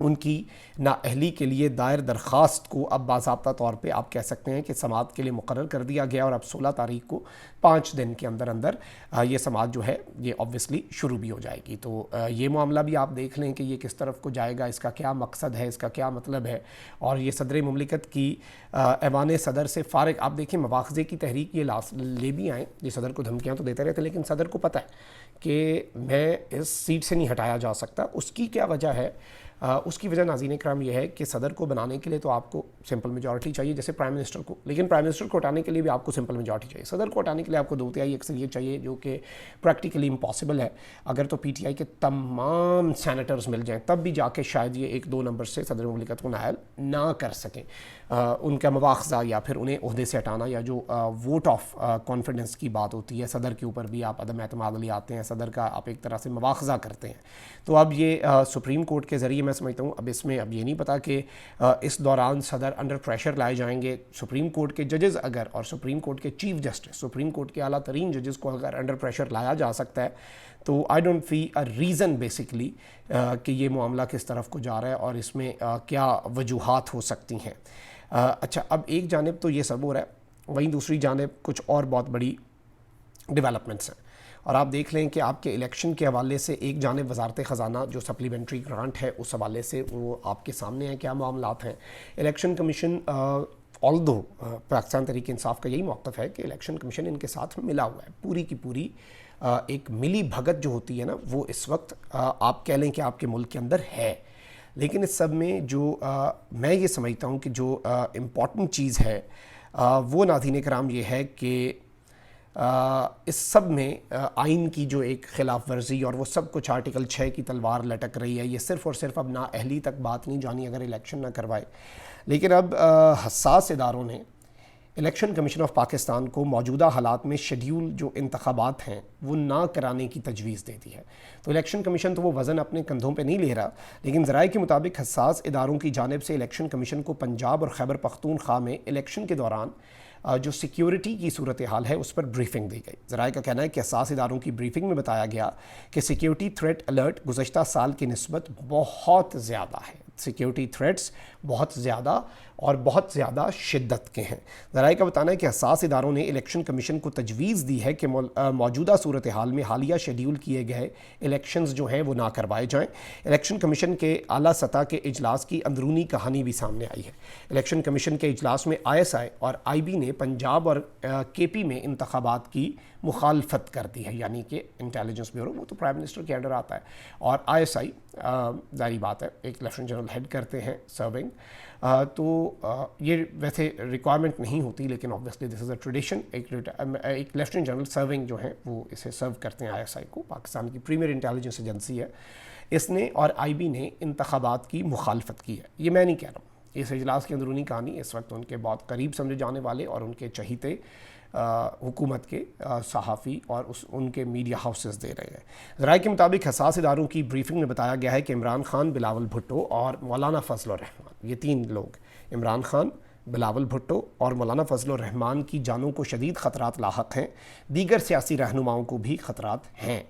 ان کی نااہلی کے لیے دائر درخواست کو اب باضابطہ طور پہ آپ کہہ سکتے ہیں کہ سماعت کے لیے مقرر کر دیا گیا، اور اب 16 تاریخ کو 5 دن کے اندر اندر یہ سماعت جو ہے یہ آبویسلی شروع بھی ہو جائے گی۔ تو یہ معاملہ بھی آپ دیکھ لیں کہ یہ کس طرف کو جائے گا، اس کا کیا مقصد ہے، اس کا کیا مطلب ہے، اور یہ صدر مملکت کی ایوان صدر سے فارغ، آپ دیکھیں مواخذے کی تحریک یہ لے بھی آئیں، یہ صدر کو دھمکیاں تو دیتے رہتے، لیکن صدر کو پتہ ہے کہ میں اس سیٹ سے نہیں ہٹایا جا سکتا۔ اس کی کیا وجہ ہے؟ اس کی وجہ ناظرین کرام یہ ہے کہ صدر کو بنانے کے لیے تو آپ کو سمپل میجورٹی چاہیے جیسے پرائم منسٹر کو، لیکن پرائم منسٹر کو ہٹانے کے لیے بھی آپ کو سمپل میجورٹی چاہیے۔ صدر کو ہٹانے کے لیے آپ کو 2/3 اکثریت چاہیے، جو کہ پریکٹیکلی امپاسبل ہے۔ اگر تو پی ٹی آئی کے تمام سینیٹرز مل جائیں تب بھی جا کے شاید یہ 1-2 نمبر سے صدر مملکت کو نائل نہ کر سکیں۔ ان کا مواخذہ یا پھر انہیں عہدے سے ہٹانا، یا جو ووٹ آف کانفیڈنس کی بات ہوتی ہے، صدر کے اوپر بھی آپ عدم اعتماد لے آتے ہیں، صدر کا آپ ایک طرح سے مواخذہ کرتے ہیں۔ تو اب یہ سپریم کورٹ کے ذریعے میں سمجھتا ہوں، اب اس میں اب یہ نہیں پتا کہ اس دوران صدر انڈر پریشر لائے جائیں گے۔ سپریم کورٹ کے ججز اگر، اور سپریم کورٹ کے چیف جسٹس، سپریم کورٹ کے اعلیٰ ترین ججز کو اگر انڈر پریشر لایا جا سکتا ہے تو I don't see a reason basically کہ یہ معاملہ کس طرف کو جا رہا ہے اور اس میں کیا وجوہات ہو سکتی ہیں۔ اچھا، اب ایک جانب تو یہ سب ہو رہا ہے، وہیں دوسری جانب کچھ اور بہت بڑی ڈیولپمنٹس ہیں، اور آپ دیکھ لیں کہ آپ کے الیکشن کے حوالے سے ایک جانب وزارت خزانہ جو سپلیمنٹری گرانٹ ہے اس حوالے سے وہ آپ کے سامنے ہیں کیا معاملات ہیں۔ الیکشن کمیشن آلدو پاکستان تحریک انصاف کا یہی موقف ہے کہ الیکشن کمیشن ان کے ساتھ ملا ہوا ہے، پوری کی پوری ایک ملی بھگت جو ہوتی ہے نا وہ اس وقت آپ کہہ لیں کہ آپ کے ملک کے اندر ہے۔ لیکن اس سب میں جو میں یہ سمجھتا ہوں کہ جو امپورٹنٹ چیز ہے وہ ناظرین کرام یہ ہے کہ اس سب میں آئین کی جو ایک خلاف ورزی اور وہ سب کچھ آرٹیکل 6 کی تلوار لٹک رہی ہے، یہ صرف اور صرف اب نااہلی تک بات نہیں جانی اگر الیکشن نہ کروائے، لیکن اب حساس اداروں نے الیکشن کمیشن آف پاکستان کو موجودہ حالات میں شیڈیول جو انتخابات ہیں وہ نہ کرانے کی تجویز دے دی ہے۔ تو الیکشن کمیشن تو وہ وزن اپنے کندھوں پہ نہیں لے رہا، لیکن ذرائع کے مطابق حساس اداروں کی جانب سے الیکشن کمیشن کو پنجاب اور خیبر پختونخوا میں الیکشن کے دوران جو سیکیورٹی کی صورتحال ہے اس پر بریفنگ دی گئی۔ ذرائع کا کہنا ہے کہ حساس اداروں کی بریفنگ میں بتایا گیا کہ سیکیورٹی تھریٹ الرٹ گزشتہ سال کی نسبت بہت زیادہ ہے، سیکیورٹی تھریٹس بہت زیادہ اور بہت زیادہ شدت کے ہیں۔ ذرائع کا بتانا ہے کہ حساس اداروں نے الیکشن کمیشن کو تجویز دی ہے کہ موجودہ صورتحال میں حالیہ شیڈیول کیے گئے الیکشنز جو ہیں وہ نہ کروائے جائیں۔ الیکشن کمیشن کے اعلیٰ سطح کے اجلاس کی اندرونی کہانی بھی سامنے آئی ہے۔ الیکشن کمیشن کے اجلاس میں ISI اور IB نے پنجاب اور KP میں انتخابات کی مخالفت کر دی ہے، یعنی کہ انٹیلیجنس بیورو وہ تو پرائم منسٹر کے انڈر آتا ہے، اور ISI ظاہری بات ہے ایک لیفٹنٹ جنرل ہیڈ کرتے ہیں سرونگ، تو یہ ویسے ریکوائرمنٹ نہیں ہوتی، لیکن obviously دس از اے ٹریڈیشن، ایک لیفٹنٹ جنرل سرونگ جو ہیں وہ اسے سرو کرتے ہیں ISI کو، پاکستان کی پریمیئر انٹیلیجنس ایجنسی ہے۔ اس نے اور IB نے انتخابات کی مخالفت کی ہے، یہ میں نہیں کہہ رہا ہوں، اس اجلاس کی اندرونی کہانی اس وقت ان کے بہت قریب سمجھے جانے والے اور ان کے چہیتے حکومت کے صحافی اور ان کے میڈیا ہاؤسز دے رہے ہیں۔ ذرائع کے مطابق حساس اداروں کی بریفنگ میں بتایا گیا ہے کہ عمران خان، بلاول بھٹو اور مولانا فضل الرحمان، یہ 3 لوگ، عمران خان، بلاول بھٹو اور مولانا فضل الرحمان کی جانوں کو شدید خطرات لاحق ہیں، دیگر سیاسی رہنماؤں کو بھی خطرات ہیں۔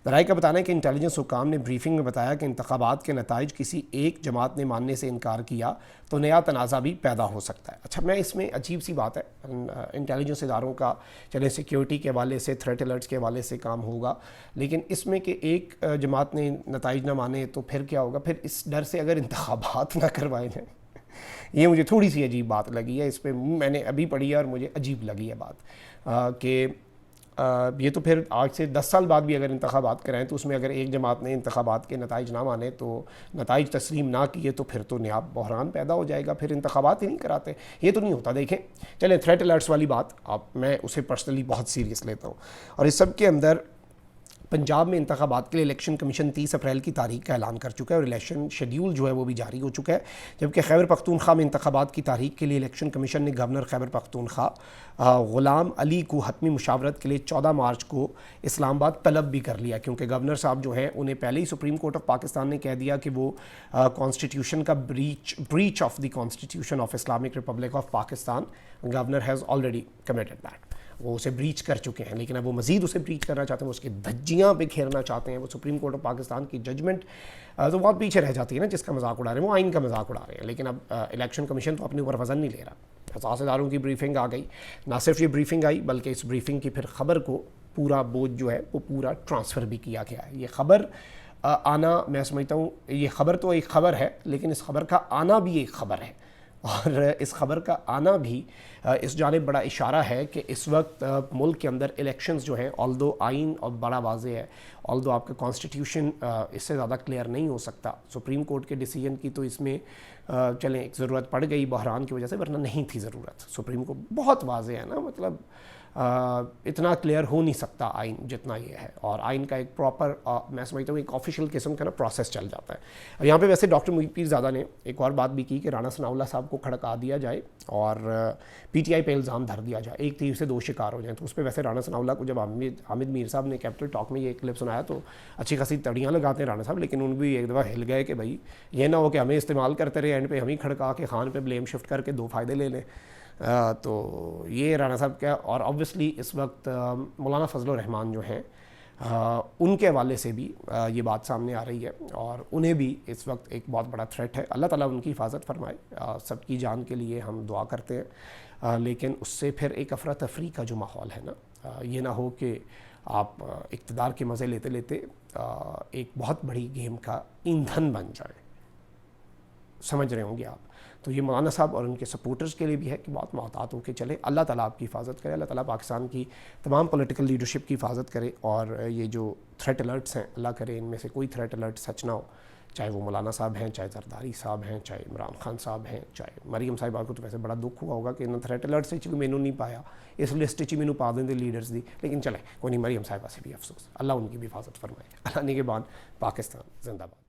ذرائع کا بتانا ہے کہ انٹیلیجنس حکام نے بریفنگ میں بتایا کہ انتخابات کے نتائج کسی ایک جماعت نے ماننے سے انکار کیا تو نیا تنازع بھی پیدا ہو سکتا ہے۔ اچھا، میں اس میں عجیب سی بات ہے، انٹیلیجنس اداروں کا چلیں سیکیورٹی کے حوالے سے، تھریٹ الرٹس کے حوالے سے کام ہوگا، لیکن اس میں کہ ایک جماعت نے نتائج نہ مانے تو پھر کیا ہوگا؟ پھر اس ڈر سے اگر انتخابات نہ کروائے جائیں، یہ مجھے تھوڑی سی عجیب بات لگی ہے۔ اس پہ میں نے ابھی پڑھی ہے اور مجھے عجیب لگی ہے بات کہ یہ تو پھر آج سے 10 سال بعد بھی اگر انتخابات کرائیں تو اس میں اگر ایک جماعت نے انتخابات کے نتائج نہ مانے تو نتائج تسلیم نہ کیے تو پھر تو نیا بحران پیدا ہو جائے گا، پھر انتخابات ہی نہیں کراتے۔ یہ تو نہیں ہوتا۔ دیکھیں چلیں، تھریٹ الرٹس والی بات میں اسے پرسنلی بہت سیریس لیتا ہوں، اور اس سب کے اندر پنجاب میں انتخابات کے لیے الیکشن کمیشن 30 اپریل کی تاریخ کا اعلان کر چکا ہے اور الیکشن شیڈیول جو ہے وہ بھی جاری ہو چکا ہے، جبکہ خیبر پختونخوا میں انتخابات کی تاریخ کے لیے الیکشن کمیشن نے گورنر خیبر پختونخوا غلام علی کو حتمی مشاورت کے لیے 14 مارچ کو اسلام آباد طلب بھی کر لیا، کیونکہ گورنر صاحب جو ہیں انہیں پہلے ہی سپریم کورٹ آف پاکستان نے کہہ دیا کہ وہ کانسٹیٹیوشن کا breach of the constitution of Islamic republic of Pakistan, governor has already committed that. وہ اسے بریچ کر چکے ہیں، لیکن اب وہ مزید اسے بریچ کرنا چاہتے ہیں، وہ اس کی دھجیاں پہ کھیرنا چاہتے ہیں. وہ سپریم کورٹ آف پاکستان کی ججمنٹ تو بہت پیچھے رہ جاتی ہے نا، جس کا مذاق اڑا رہے ہیں وہ آئین کا مذاق اڑا رہے ہیں. لیکن اب الیکشن کمیشن تو اپنے اوپر وزن نہیں لے رہا. احساس اداروں کی بریفنگ آ گئی، نہ صرف یہ بریفنگ آئی بلکہ اس بریفنگ کی پھر خبر کو پورا بوجھ جو ہے وہ پورا ٹرانسفر بھی کیا گیا ہے. یہ خبر آنا، میں سمجھتا ہوں یہ خبر تو ایک خبر ہے، لیکن اس خبر کا آنا بھی ایک خبر ہے، اور اس خبر کا آنا بھی اس جانب بڑا اشارہ ہے کہ اس وقت ملک کے اندر الیکشنز جو ہیں، آلدو آئین اور بڑا واضح ہے، آلدو آپ کا کانسٹیٹیوشن اس سے زیادہ کلیئر نہیں ہو سکتا. سپریم کورٹ کے ڈیسیجن کی تو اس میں چلیں ایک ضرورت پڑ گئی بحران کی وجہ سے، ورنہ نہیں تھی ضرورت. سپریم کورٹ بہت واضح ہے نا، مطلب اتنا کلیئر ہو نہیں سکتا آئین جتنا یہ ہے، اور آئین کا ایک پراپر میں سمجھتا ہوں ایک آفیشیل قسم کا نا پروسیس چل جاتا ہے. اب یہاں پہ ویسے ڈاکٹر محیط پیرزادہ نے ایک اور بات بھی کی کہ رانا ثناء اللہ صاحب کو کھڑکا دیا جائے اور پی ٹی آئی پہ الزام دھر دیا جائے، ایک تیر سے دو شکار ہو جائیں. تو اس پہ ویسے رانا ثناء اللہ کو جب حامد میر صاحب نے کیپٹل ٹاک میں یہ کلپ سنایا تو اچھی خاصی تڑیاں لگاتے ہیں رانا صاحب، لیکن ان بھی ایک دفعہ ہل گئے کہ بھائی یہ نہ ہو کہ ہمیں استعمال کرتے رہے، اینڈ پہ ہم ہی کھڑکا کے خان پہ بلیم شفٹ کر کے دو فائدے لے لیں. تو یہ رانا صاحب کیا، اور آبویسلی اس وقت مولانا فضل الرحمان جو ہیں ان کے حوالے سے بھی یہ بات سامنے آ رہی ہے، اور انہیں بھی اس وقت ایک بہت بڑا تھریٹ ہے. اللہ تعالیٰ ان کی حفاظت فرمائے، سب کی جان کے لیے ہم دعا کرتے ہیں. لیکن اس سے پھر ایک افراتفری کا جو ماحول ہے نا، یہ نہ ہو کہ آپ اقتدار کے مزے لیتے لیتے ایک بہت بڑی گیم کا ایندھن بن جائیں. سمجھ رہے ہوں گے آپ. تو یہ مولانا صاحب اور ان کے سپورٹرز کے لیے بھی ہے کہ بہت محتاط ہو کے چلے. اللہ تعالیٰ آپ کی حفاظت کرے، اللہ تعالیٰ پاکستان کی تمام پولیٹیکل لیڈرشپ کی حفاظت کرے، اور یہ جو تھریٹ الرٹس ہیں اللہ کرے ان میں سے کوئی تھریٹ الرٹ سچ نہ ہو، چاہے وہ مولانا صاحب ہیں، چاہے زرداری صاحب ہیں، چاہے عمران خان صاحب ہیں، چاہے مریم صاحبہ کو. تو ویسے بڑا دکھ ہوا ہوگا کہ ان تھریٹ الرٹ سے مینوں نہیں پایا، اس لسٹ چ مینوں پا دیں لیڈرز دی. لیکن چلیں کوئی نہیں، مریم صاحبہ سے بھی افسوس. اللہ ان کی بھی حفاظت فرمائے. اللہ نگہبان. پاکستان زندہ باد.